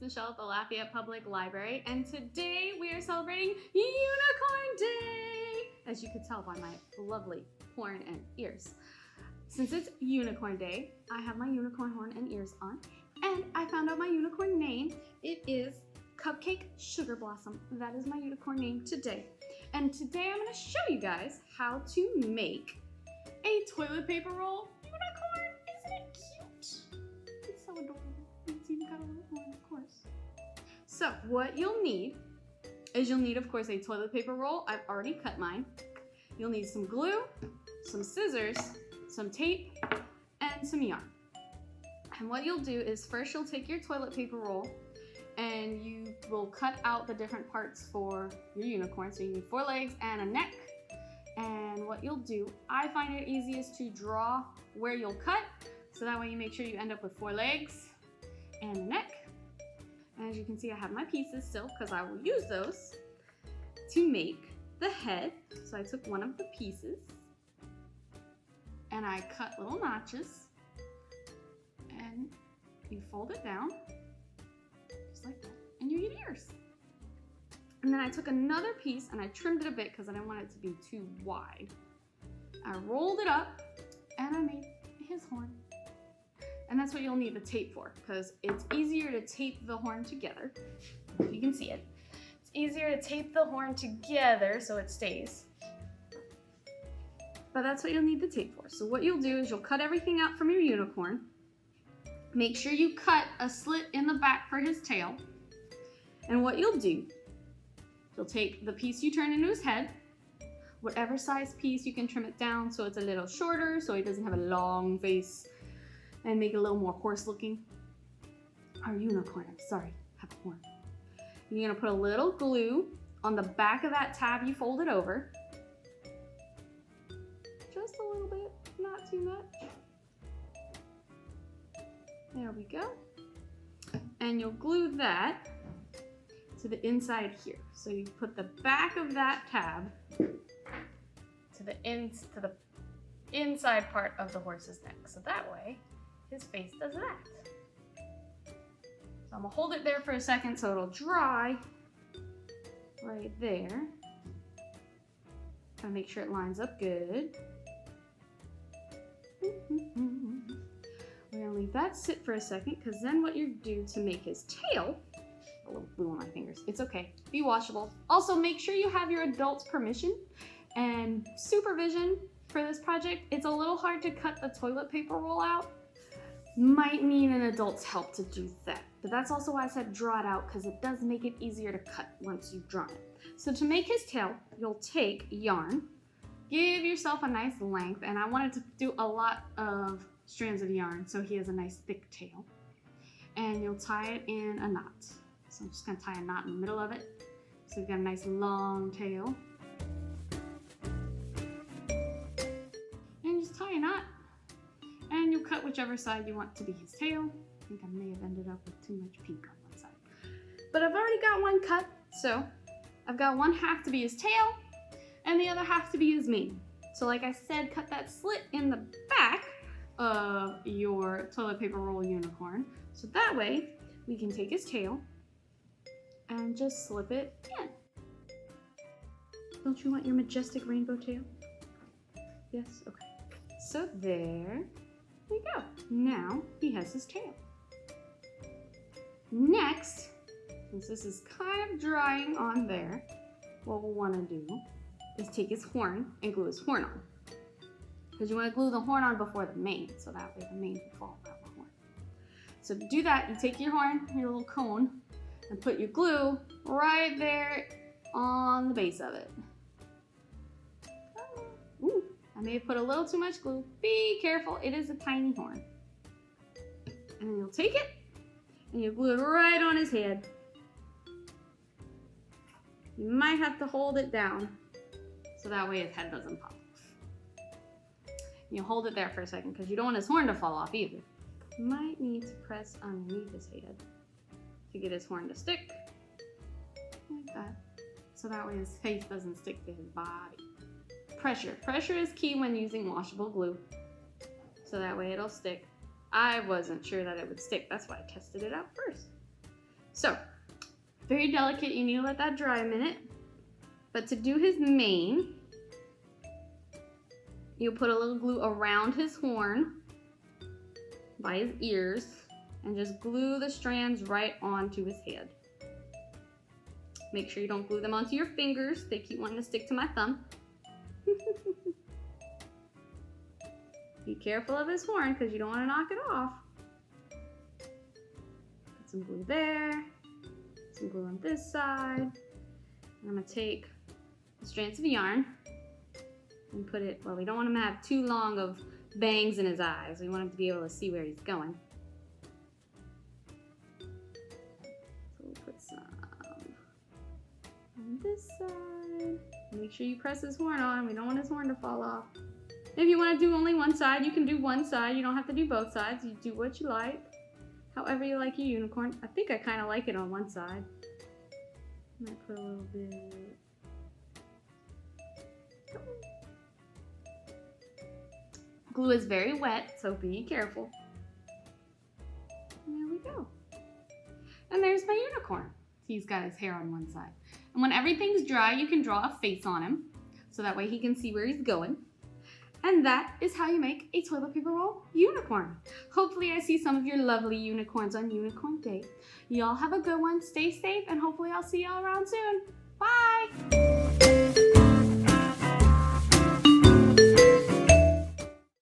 Michelle at the Lafayette Public Library, and today we are celebrating Unicorn Day, as you could tell by my lovely horn and ears. Since it's Unicorn Day, I have my unicorn horn and ears on, and I found out my unicorn name. It is Cupcake Sugar Blossom. That is my unicorn name today. And today I'm going to show you guys how to make a toilet paper roll unicorn. Isn't it cute? It's so adorable. It's even got a little horn, of course. So what you'll need is of course a toilet paper roll. I've already cut mine. You'll need some glue, some scissors, some tape, and some yarn. And what you'll do is first you'll take your toilet paper roll and you will cut out the different parts for your unicorn. So you need 4 legs and a neck. And what you'll do, I find it easiest to draw where you'll cut, so that way you make sure you end up with 4 legs and a neck. And as you can see, I have my pieces still because I will use those to make the head. So I took one of the pieces and I cut little notches, and you fold it down just like that, and you get ears. And then I took another piece and I trimmed it a bit because I didn't want it to be too wide. I rolled it up and I made his horn. And that's what you'll need the tape for, because it's easier to tape the horn together. You can see it. It's easier to tape the horn together so it stays. But that's what you'll need the tape for. So what you'll do is you'll cut everything out from your unicorn. Make sure you cut a slit in the back for his tail. And what you'll do, you'll take the piece you turn into his head, whatever size piece, you can trim it down so it's a little shorter, so he doesn't have a long face, and make it a little more horse looking. Or unicorn, I'm sorry, have a horn. You're gonna put a little glue on the back of that tab you folded over. Just a little bit, not too much. There we go. And you'll glue that to the inside here. So you put the back of that tab to the inside part of the horse's neck. So that way, his face does that. So I'm gonna hold it there for a second so it'll dry right there. Gotta make sure it lines up good. We're gonna leave that sit for a second, because then what you do to make his tail, a little glue on my fingers, it's okay, be washable. Also, make sure you have your adult's permission and supervision for this project. It's a little hard to cut the toilet paper roll out. Might need an adult's help to do that. But that's also why I said draw it out, because it does make it easier to cut once you've drawn it. So to make his tail, you'll take yarn, give yourself a nice length, and I wanted to do a lot of strands of yarn so he has a nice thick tail. And you'll tie it in a knot. So I'm just gonna tie a knot in the middle of it. So you've got a nice long tail. And just tie a knot. And you cut whichever side you want to be his tail. I think I may have ended up with too much pink on one side. But I've already got one cut, so I've got one half to be his tail and the other half to be his mane. So like I said, cut that slit in the back of your toilet paper roll unicorn. So that way we can take his tail and just slip it in. Don't you want your majestic rainbow tail? Yes, okay. So there we go. Now he has his tail. Next, since this is kind of drying on there, what we'll want to do is take his horn and glue his horn on. Because you want to glue the horn on before the mane, so that way the mane will fall around the horn. So to do that, you take your horn, your little cone, and put your glue right there on the base of it. Ooh, I may have put a little too much glue. Be careful, it is a tiny horn. And then you'll take it, and you glue it right on his head. You might have to hold it down, so that way his head doesn't pop off. You hold it there for a second, because you don't want his horn to fall off either. You might need to press underneath his head to get his horn to stick, like that. So that way his face doesn't stick to his body. Pressure. Pressure is key when using washable glue. So that way it'll stick. I wasn't sure that it would stick. That's why I tested it out first. So, very delicate, you need to let that dry a minute. But to do his mane, you put a little glue around his horn by his ears and just glue the strands right onto his head. Make sure you don't glue them onto your fingers. They keep wanting to stick to my thumb. Be careful of his horn because you don't want to knock it off. Put some glue there, some glue on this side. And I'm going to take the strands of yarn and put it, well, we don't want him to have too long of bangs in his eyes. We want him to be able to see where he's going. So we'll put some on this side. Make sure you press his horn on. We don't want his horn to fall off. If you want to do only one side, you can do one side. You don't have to do both sides. You do what you like. However you like your unicorn. I think I kind of like it on one side. I might put a little bit. Glue is very wet, so be careful. And there we go. And there's my unicorn. He's got his hair on one side. And when everything's dry, you can draw a face on him, so that way he can see where he's going. And that is how you make a toilet paper roll unicorn. Hopefully I see some of your lovely unicorns on Unicorn Day. Y'all have a good one, stay safe, and hopefully I'll see y'all around soon. Bye!